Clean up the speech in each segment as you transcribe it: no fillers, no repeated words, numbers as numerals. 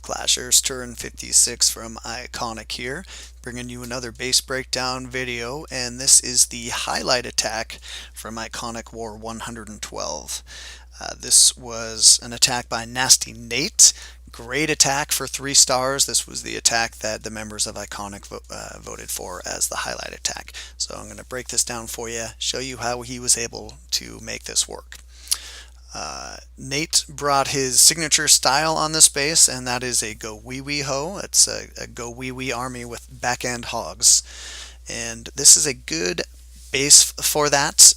Clashers, turn 56 from iKonik here, bringing you another base breakdown video, and this is the highlight attack from iKonik War 112. This was an attack by Nasty Nate. Great attack for 3 stars. This was the attack that the members of iKonik voted for as the highlight attack. So I'm going to break this down for you, show you how he was able to make this work. Nate brought his signature style on this base, and that is a gowiwiho. It's a gowiwi army with back-end hogs. And this is a good base for that.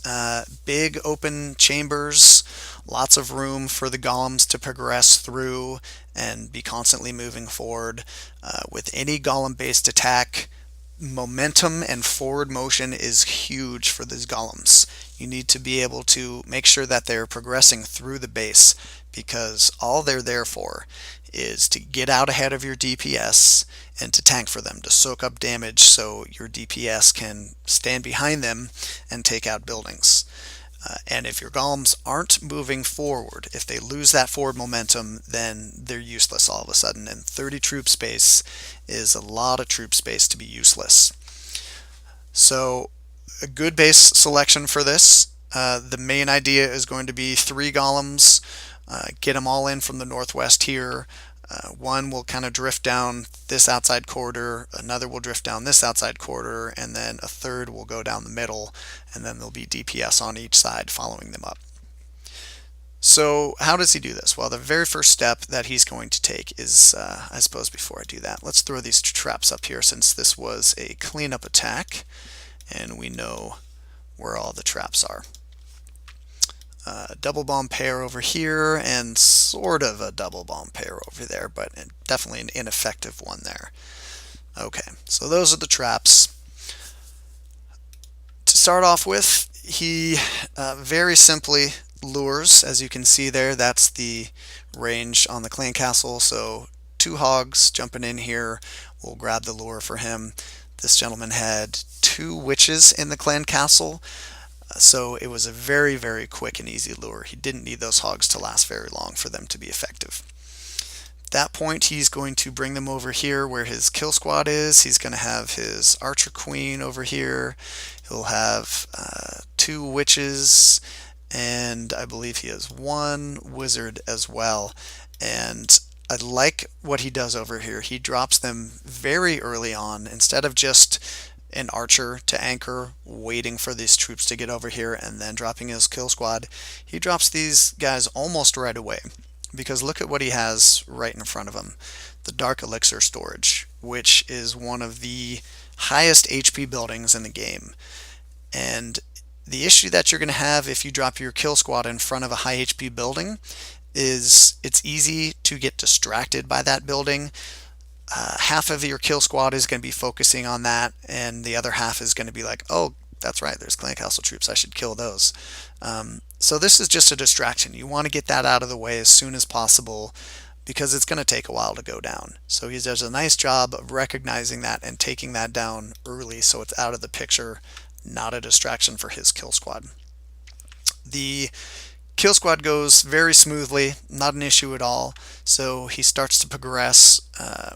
Big open chambers, lots of room for the golems to progress through and be constantly moving forward. With any golem-based attack, momentum and forward motion is huge for these golems. You need to be able to make sure that they're progressing through the base, because all they're there for is to get out ahead of your DPS and to tank for them, to soak up damage so your DPS can stand behind them and take out buildings. And if your golems aren't moving forward, if they lose that forward momentum, then they're useless all of a sudden. And 30 troop space is a lot of troop space to be useless. So a good base selection for this. The main idea is going to be 3 golems. Get them all in from the northwest here. One will kind of drift down this outside corridor, another will drift down this outside corridor, and then a third will go down the middle, and then there'll be DPS on each side following them up. So how does he do this? Well, the very first step that he's going to take is, I suppose before I do that, let's throw these traps up here, since this was a cleanup attack, and we know where all the traps are. Double bomb pair over here, and sort of a double bomb pair over there, but definitely an ineffective one there. Okay, so those are the traps. To start off with, he very simply lures. As you can see there, that's the range on the clan castle. So 2 hogs jumping in here will grab the lure for him. This gentleman had 2 witches in the clan castle. So it was a very, very quick and easy lure. He didn't need those hogs to last very long for them to be effective. At that point, he's going to bring them over here where his kill squad is. He's going to have his archer queen over here. He'll have 2 witches, and I believe he has 1 wizard as well. And I like what he does over here. He drops them very early on. Instead of just an archer to anchor, waiting for these troops to get over here and then dropping his kill squad, he drops these guys almost right away. Because look at what he has right in front of him. The Dark Elixir storage, which is one of the highest HP buildings in the game. And the issue that you're going to have if you drop your kill squad in front of a high HP building is it's easy to get distracted by that building. Half of your kill squad is going to be focusing on that, and the other half is going to be like, oh, that's right, there's clan castle troops, I should kill those. So this is just a distraction. You want to get that out of the way as soon as possible, because it's going to take a while to go down. So he does a nice job of recognizing that and taking that down early so it's out of the picture, not a distraction for his kill squad. The kill squad goes very smoothly, not an issue at all. So he starts to progress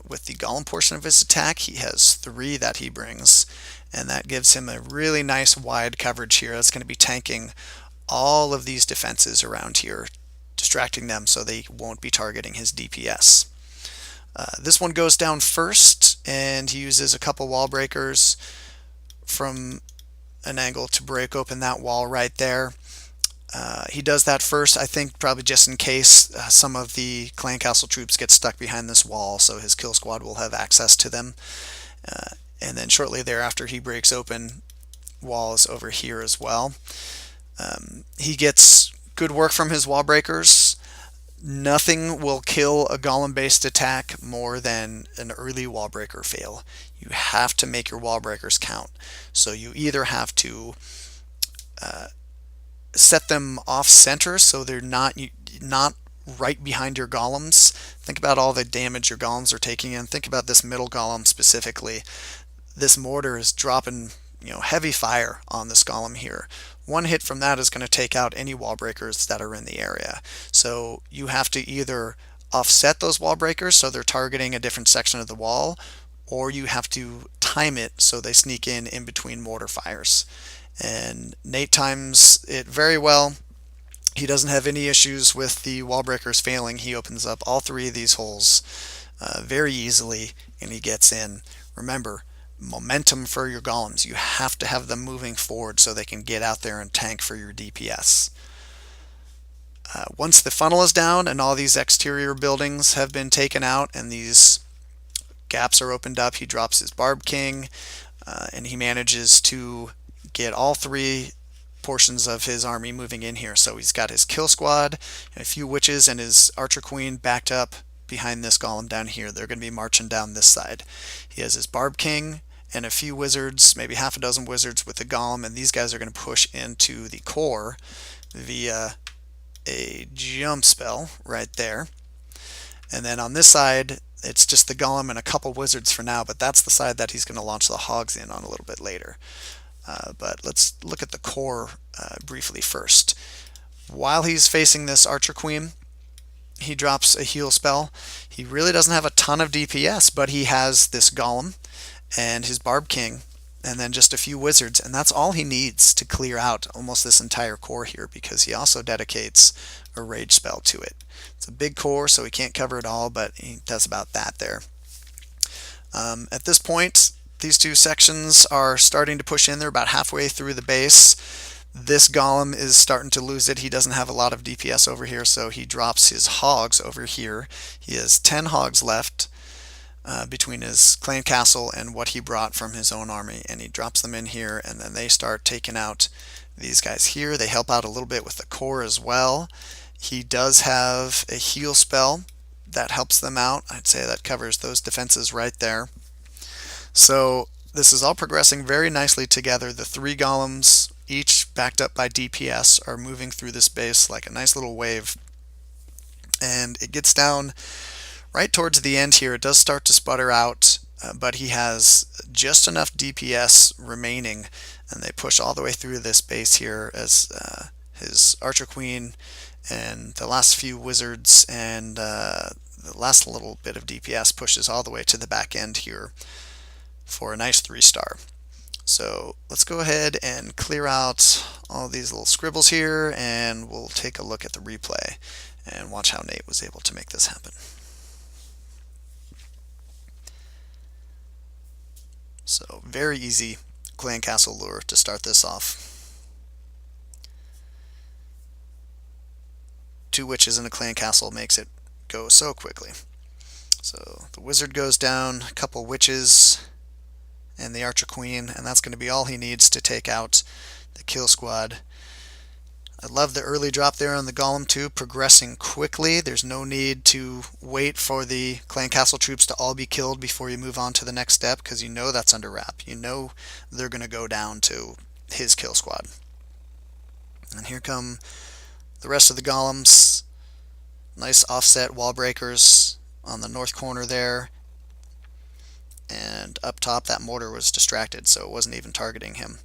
with the golem portion of his attack. He has 3 that he brings, and that gives him a really nice wide coverage here. That's going to be tanking all of these defenses around here, distracting them so they won't be targeting his DPS. This one goes down first, and he uses a couple wall breakers from an angle to break open that wall right there. He does that first, I think probably just in case some of the clan castle troops get stuck behind this wall, so his kill squad will have access to them. And then shortly thereafter he breaks open walls over here as well. He gets good work from his wall breakers. Nothing will kill a golem based attack more than an early wall breaker fail. You have to make your wall breakers count. So you either have to set them off center so they're not right behind your golems. Think about all the damage your golems are taking in. Think about this middle golem specifically. This mortar is dropping heavy fire on this golem here. One hit from that is going to take out any wall breakers that are in the area. So you have to either offset those wall breakers so they're targeting a different section of the wall, or you have to time it so they sneak in between mortar fires. And Nate times it very well. He doesn't have any issues with the wall breakers failing. He opens up all three of these holes very easily, and he gets in. Remember, momentum for your golems. You have to have them moving forward so they can get out there and tank for your DPS. Once the funnel is down and all these exterior buildings have been taken out and these gaps are opened up, he drops his Barb King, and he manages to get all three portions of his army moving in here. So he's got his kill squad and a few witches and his archer queen backed up behind this golem down here. They're going to be marching down this side. He has his Barb King and a few wizards, maybe half a dozen wizards with the golem, and these guys are going to push into the core via a jump spell right there. And then on this side, it's just the golem and a couple wizards for now, but that's the side that he's going to launch the hogs in on a little bit later. But let's look at the core briefly first. While he's facing this archer queen, he drops a heal spell. He really doesn't have a ton of DPS, but he has this golem and his Barb King and then just a few wizards, and that's all he needs to clear out almost this entire core here, because he also dedicates a rage spell to it. It's a big core, so he can't cover it all, but he does about that there. At this point, these two sections are starting to push in. They're about halfway through the base. This golem is starting to lose it. He doesn't have a lot of DPS over here, so he drops his hogs over here. He has 10 hogs left between his clan castle and what he brought from his own army, and he drops them in here, and then they start taking out these guys here. They help out a little bit with the core as well. He does have a heal spell that helps them out. I'd say that covers those defenses right there. So this is all progressing very nicely together. The three golems, each backed up by DPS, are moving through this base like a nice little wave. And it gets down right towards the end here. It does start to sputter out, but he has just enough DPS remaining, and they push all the way through this base here as his Archer Queen and the last few wizards and the last little bit of DPS pushes all the way to the back end here for a nice 3-star. So let's go ahead and clear out all these little scribbles here, and we'll take a look at the replay and watch how Nate was able to make this happen. So very easy clan castle lure to start this off. 2 witches in a clan castle makes it go so quickly. So the wizard goes down, a couple witches, and the Archer Queen, and that's going to be all he needs to take out the kill squad. I love the early drop there on the golem too, progressing quickly. There's no need to wait for the clan castle troops to all be killed before you move on to the next step, because you know that's under wrap. You know they're going to go down to his kill squad. And here come the rest of the golems. Nice offset wall breakers on the north corner there. And up top, that mortar was distracted, so it wasn't even targeting him.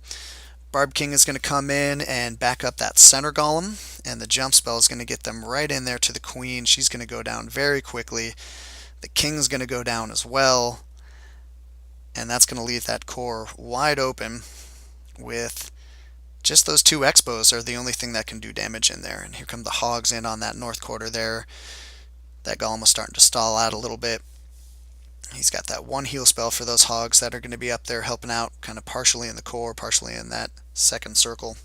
Barb King is going to come in and back up that center golem, and the jump spell is going to get them right in there to the queen. She's going to go down very quickly. The king's going to go down as well, and that's going to leave that core wide open with just those 2 expos are the only thing that can do damage in there. And here come the hogs in on that north quarter there. That golem was starting to stall out a little bit. He's got that 1 heal spell for those hogs that are going to be up there helping out kind of partially in the core, partially in that second circle.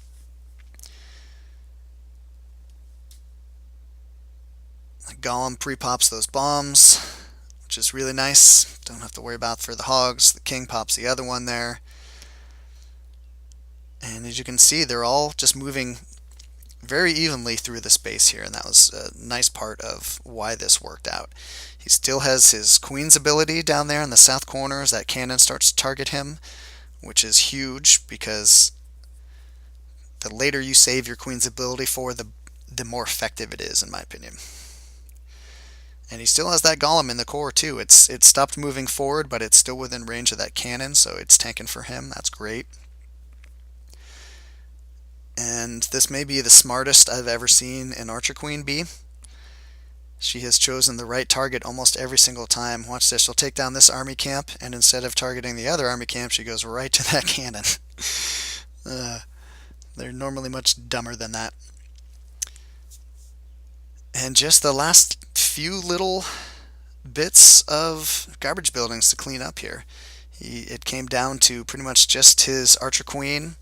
The golem pre-pops those bombs, which is really nice. Don't have to worry about for the hogs. The king pops the other one there. And as you can see, they're all just moving very evenly through the space here, and that was a nice part of why this worked out. He still has his queen's ability down there in the south corner as that cannon starts to target him, which is huge, because the later you save your queen's ability for, the more effective it is, in my opinion. And he still has that golem in the core too. It stopped moving forward, but it's still within range of that cannon, so it's tanking for him. That's great. And this may be the smartest I've ever seen an Archer Queen be. She has chosen the right target almost every single time. Watch this. She'll take down this army camp, and instead of targeting the other army camp, she goes right to that cannon. uh, they're normally much dumber than that. And just the last few little bits of garbage buildings to clean up here. It came down to pretty much just his archer queen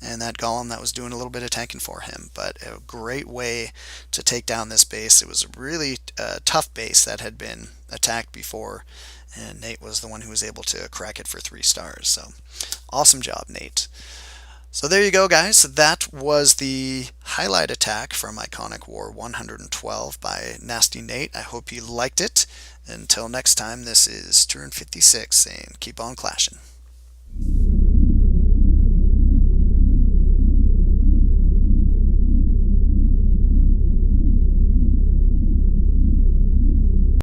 and that golem that was doing a little bit of tanking for him. But a great way to take down this base. It was a really tough base that had been attacked before, and Nate was the one who was able to crack it for 3 stars. So awesome job, Nate. So there you go, guys. That was the highlight attack from iKonik War 112 by Nasty Nate. I hope you liked it. Until next time, this is Turn 56 saying keep on clashing.